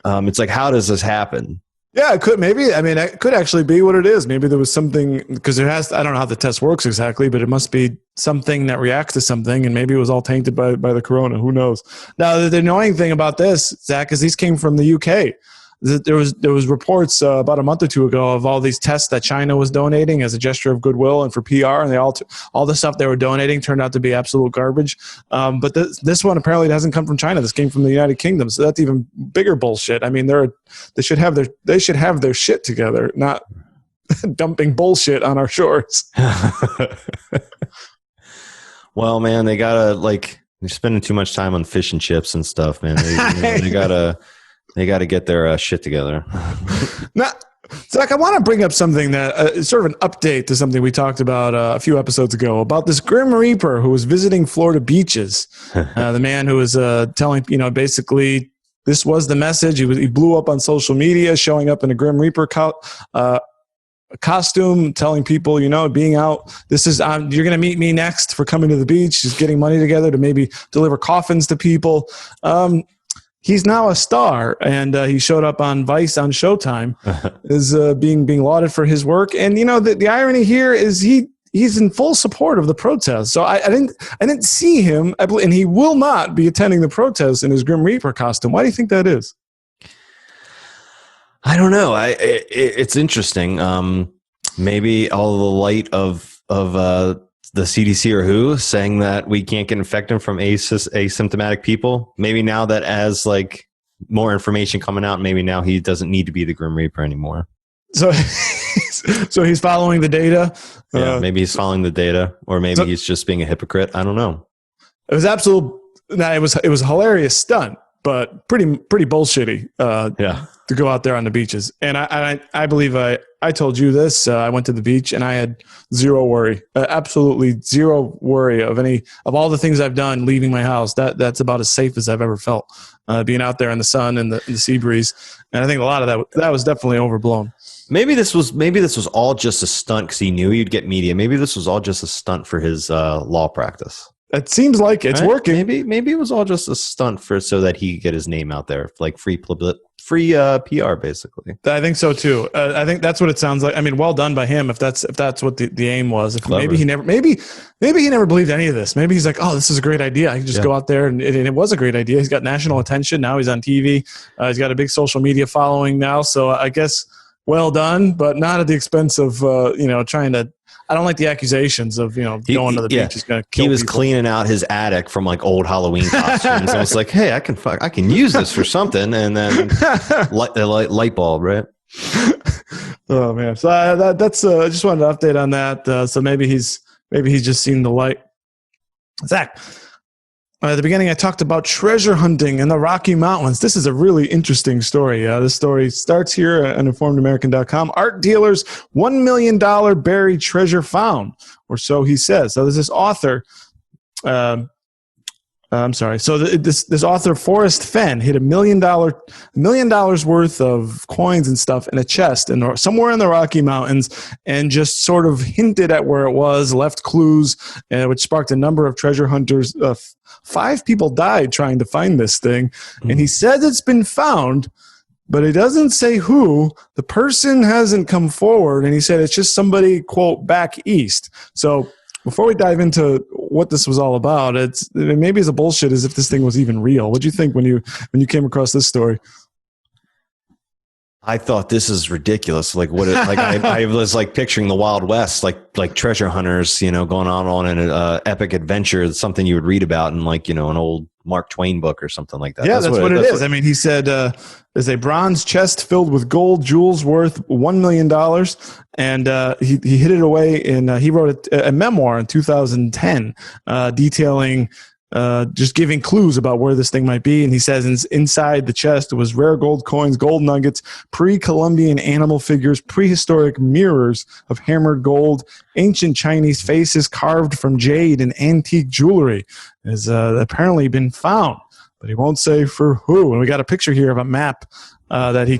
It's like, how does this happen? Yeah, it could. Maybe. I mean, it could actually be what it is. Maybe there was something, because I don't know how the test works exactly, but it must be something that reacts to something, and maybe it was all tainted by the corona. Who knows? Now, the annoying thing about this, Zach, is these came from the UK. there was reports about a month or two ago of all these tests that China was donating as a gesture of goodwill and for PR, and all the stuff they were donating turned out to be absolute garbage. But this one apparently doesn't come from China. This came from the United Kingdom, so that's even bigger bullshit. I mean, they should have their shit together, not dumping bullshit on our shores. Well, man, they gotta they're spending too much time on fish and chips and stuff, man. They gotta get their shit together. Now, Zach, I want to bring up something that is sort of an update to something we talked about a few episodes ago about this Grim Reaper who was visiting Florida beaches. The man who was telling, basically this was the message. He blew up on social media, showing up in a Grim Reaper costume, telling people, being out, this is you're going to meet me next for coming to the beach. He's getting money together to maybe deliver coffins to people. He's now a star, and he showed up on Vice on Showtime, is being lauded for his work. And the irony here is he's in full support of the protest. So I didn't see him, and he will not be attending the protest in his Grim Reaper costume. Why do you think that is? I don't know. It's interesting. Maybe all the light of the CDC or WHO saying that we can't get infected from asymptomatic people. Maybe now that as more information coming out, maybe now he doesn't need to be the Grim Reaper anymore. So he's following the data. Yeah, maybe he's following the data, or maybe he's just being a hypocrite. I don't know. It was it was a hilarious stunt, but pretty bullshitty. To go out there on the beaches. And I believe I told you this. I went to the beach and I had zero worry, absolutely zero worry of all the things I've done leaving my house. That's about as safe as I've ever felt, being out there in the sun and the sea breeze. And I think a lot of that was definitely overblown. Maybe this was all just a stunt because he knew you'd get media. Maybe this was all just a stunt for his law practice. It seems like it's working. Maybe it was all just a stunt so that he could get his name out there, like free PR, basically. I think so too. I think that's what it sounds like. I mean, well done by him if that's what the aim was. Maybe he never believed any of this. Maybe he's like, oh, this is a great idea. I can just go out there, and it was a great idea. He's got national attention now. He's on TV. He's got a big social media following now. So I guess well done, but not at the expense of trying to. I don't like the accusations of going to the beach is going to kill He was people. Cleaning out his attic from old Halloween costumes. I was like, hey, I can use this for something, and then light bulb, right? Oh man! So that's I just wanted to update on that. So maybe he's just seen the light. Zach, at the beginning, I talked about treasure hunting in the Rocky Mountains. This is a really interesting story. This story starts here at informedamerican.com. Art dealers, $1 million buried treasure found, or so he says. So there's this author. So this author, Forrest Fenn, hid $1 million worth of coins and stuff in a chest somewhere in the Rocky Mountains, and just sort of hinted at where it was, left clues, which sparked a number of treasure hunters. 5 people died trying to find this thing, and he says it's been found, but he doesn't say who. The person hasn't come forward, and he said it's just somebody, quote, back east. So before we dive into what this was all about, maybe it's a bullshit as if this thing was even real. What do you think when you came across this story? I thought this is ridiculous. I was picturing the Wild West, like treasure hunters, going on an epic adventure. It's something you would read about in an old Mark Twain book or something like that. Yeah, that's what it is. I mean, he said there's a bronze chest filled with gold jewels worth $1 million, and he hid it away he wrote a memoir in 2010 detailing. Just giving clues about where this thing might be. And he says inside the chest was rare gold coins, gold nuggets, pre-Columbian animal figures, prehistoric mirrors of hammered gold, ancient Chinese faces carved from jade, and antique jewelry has apparently been found. But he won't say for who. And we got a picture here of a map that he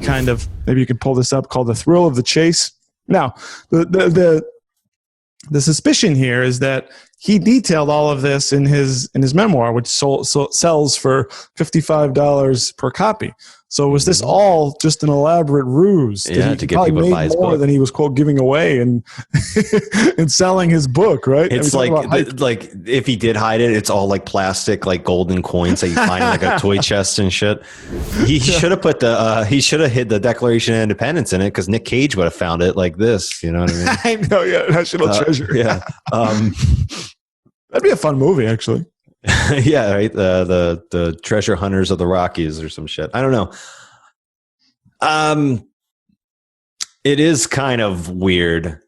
maybe you could pull this up, called The Thrill of the Chase. Now, the suspicion here is that he detailed all of this in his memoir, which sells for $55 per copy. So was this all just an elaborate ruse? Yeah, to get people to buy his book more than he was quote giving away and and selling his book, right? It's like if he did hide it, it's all like plastic, like golden coins that you find in like a toy chest and shit. He should have put he should have hid the Declaration of Independence in it, because Nick Cage would have found it like this. You know what I mean? I know, yeah, National Treasure. Yeah, that'd be a fun movie, actually. Yeah, right. The treasure hunters of the Rockies or some shit. I don't know. It is kind of weird.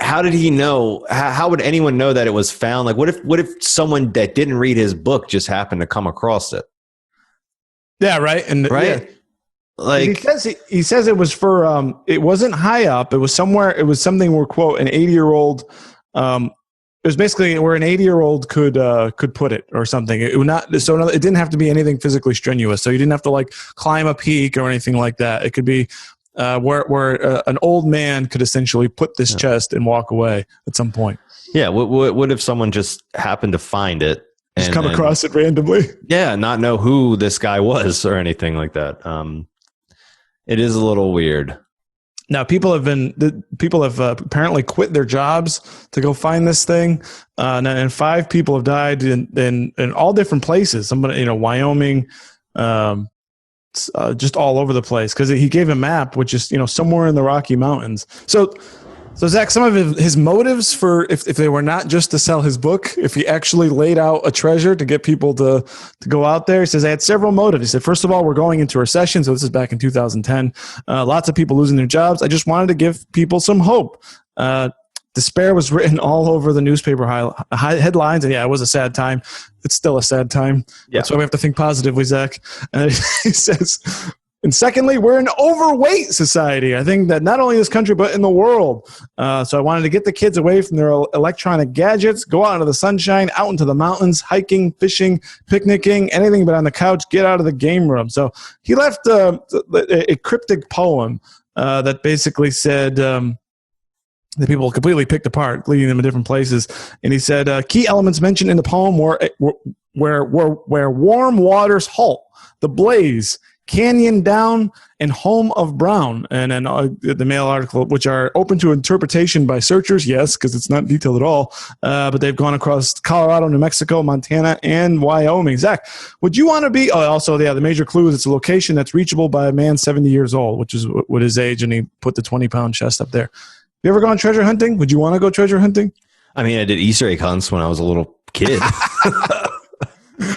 How did he know? How would anyone know that it was found? Like, what if someone that didn't read his book just happened to come across it? Yeah, right. And right. Yeah. Like he says it was for it wasn't high up. It was somewhere. It was something where quote an 80-year-old. It was basically where an 80-year-old could put it or something. It would not. So it didn't have to be anything physically strenuous. So you didn't have to like climb a peak or anything like that. It could be where an old man could essentially put this chest and walk away at some point. Yeah. What if someone just happened to find it? Just come across it randomly? Yeah, not know who this guy was or anything like that. It is a little weird. Now, people have apparently quit their jobs to go find this thing, and 5 people have died in all different places. Somebody, Wyoming, just all over the place, because he gave a map, which is somewhere in the Rocky Mountains. So Zach, some of his motives for if they were not just to sell his book, if he actually laid out a treasure to get people to go out there, he says I had several motives. He said, first of all, we're going into recession. So this is back in 2010. Lots of people losing their jobs. I just wanted to give people some hope. Despair was written all over the newspaper headlines. And yeah, it was a sad time. It's still a sad time. Yeah. That's why we have to think positively, Zach. And he says, and secondly, we're an overweight society. I think that not only in this country, but in the world. So I wanted to get the kids away from their electronic gadgets, go out into the sunshine, out into the mountains, hiking, fishing, picnicking, anything but on the couch, get out of the game room. So he left a cryptic poem that basically said that people completely picked apart, leading them in different places. And he said, key elements mentioned in the poem where warm waters halt, the blaze, Canyon Down, and Home of Brown, and then the Mail article, which are open to interpretation by searchers, yes, because it's not detailed at all, but they've gone across Colorado, New Mexico, Montana, and Wyoming. Zach, would you want to be, the major clue is it's a location that's reachable by a man 70 years old, which is what his age, and he put the 20-pound chest up there. You ever gone treasure hunting? Would you want to go treasure hunting? I mean, I did Easter egg hunts when I was a little kid.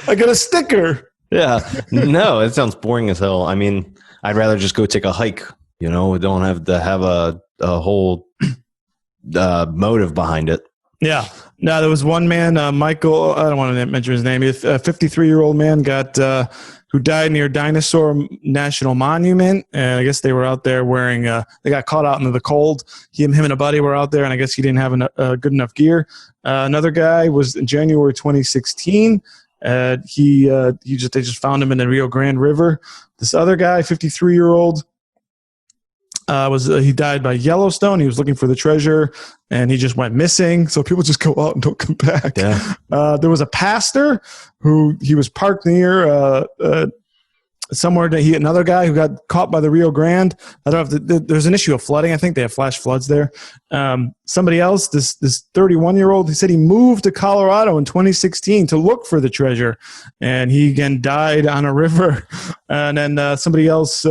I got a sticker. Yeah. No, it sounds boring as hell. I mean, I'd rather just go take a hike. We don't have to have a whole motive behind it. Yeah. Now, there was one man, Michael, I don't want to mention his name. A 53-year-old man who died near Dinosaur National Monument. And I guess they were out there wearing, they got caught out into the cold. Him and a buddy were out there, and I guess he didn't have good enough gear. Another guy was in January 2016. They just found him in the Rio Grande River. This other guy, 53-year-old, he died by Yellowstone. He was looking for the treasure, and he just went missing. So people just go out and don't come back. Yeah. There was a pastor who he was parked near somewhere. Another guy who got caught by the Rio Grande. I don't know if there's an issue of flooding. I think they have flash floods there. Somebody else, this 31-year-old, he said he moved to Colorado in 2016 to look for the treasure, and he again died on a river. And then somebody else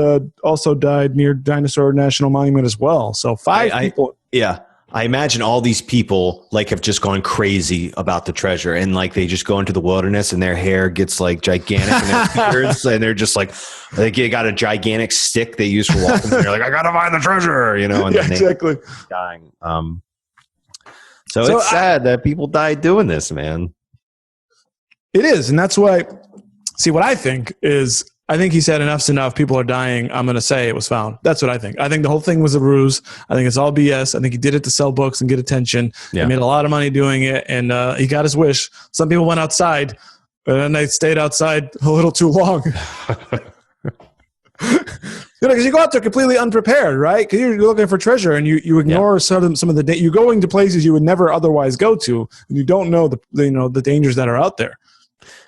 also died near Dinosaur National Monument as well. So 5 people. Yeah. I imagine all these people have just gone crazy about the treasure, and they just go into the wilderness and their hair gets gigantic in their beards, and they're just they got a gigantic stick they use for walking. And they're like, I gotta find the treasure, and yeah, exactly. Dying. So it's sad that people die doing this, man. It is, and that's why. See, what I think is, I think he said enough's enough. People are dying. I'm going to say it was found. That's what I think. I think the whole thing was a ruse. I think it's all BS. I think he did it to sell books and get attention. Yeah. He made a lot of money doing it, and he got his wish. Some people went outside, and then they stayed outside a little too long. Because you go out there completely unprepared, right? Because you're looking for treasure, and you ignore some of the you're going to places you would never otherwise go to, and you don't know the dangers that are out there.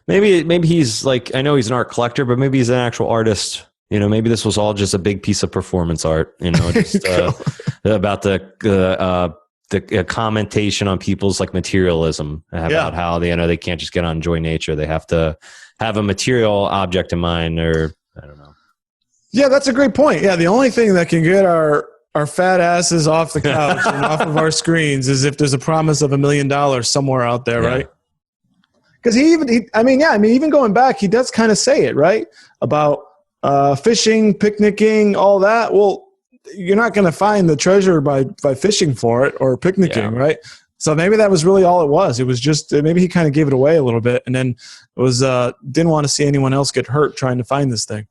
maybe he's like, I know he's an art collector, but maybe he's an actual artist. You know, maybe this was all just a big piece of performance art, you know, just about the commentation on people's like materialism about how they can't just get on enjoy nature. They have to have a material object in mind, or I don't know. Yeah, that's a great point. Yeah, the only thing that can get our fat asses off the couch and off of our screens is if there's a promise of $1 million somewhere out there, right? Because even going back, he does kind of say it, right? About fishing, picnicking, all that. Well, you're not going to find the treasure by fishing for it or picnicking, right? So maybe that was really all it was. It was just maybe he kind of gave it away a little bit, and then it was didn't want to see anyone else get hurt trying to find this thing.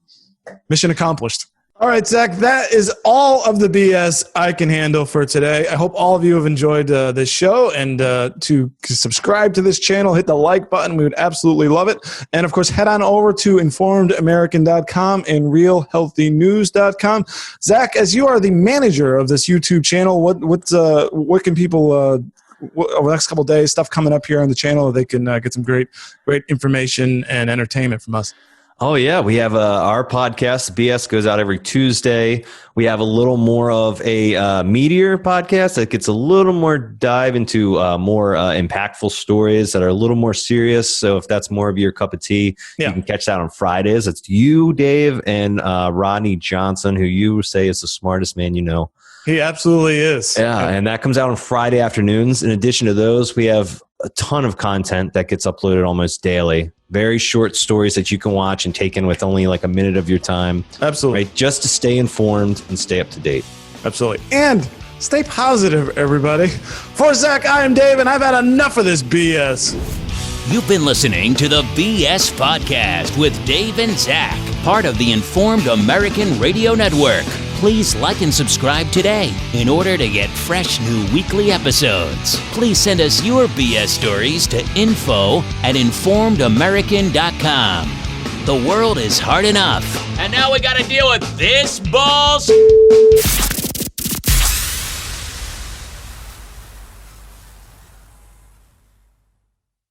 Mission accomplished. All right, Zach, that is all of the BS I can handle for today. I hope all of you have enjoyed this show, and to subscribe to this channel, hit the like button. We would absolutely love it. And, of course, head on over to informedamerican.com and realhealthynews.com. Zach, as you are the manager of this YouTube channel, what can people over the next couple of days, stuff coming up here on the channel, they can get some great information and entertainment from us? Oh, yeah. We have our podcast, BS, goes out every Tuesday. We have a little more of a Meteor podcast that gets a little more dive into more impactful stories that are a little more serious. So if that's more of your cup of tea, you can catch that on Fridays. It's you, Dave, and Rodney Johnson, who you say is the smartest man you know. He absolutely is. Yeah, and that comes out on Friday afternoons. In addition to those, we have a ton of content that gets uploaded almost daily. Very short stories that you can watch and take in with only like a minute of your time. Absolutely. Right? Just to stay informed and stay up to date. Absolutely. And stay positive, everybody. For Zach, I am Dave, and I've had enough of this BS. You've been listening to the BS Podcast with Dave and Zach, part of the Informed American Radio Network. Please like and subscribe today in order to get fresh new weekly episodes. Please send us your BS stories to info@informedamerican.com. The world is hard enough, and now we gotta deal with this bullshit.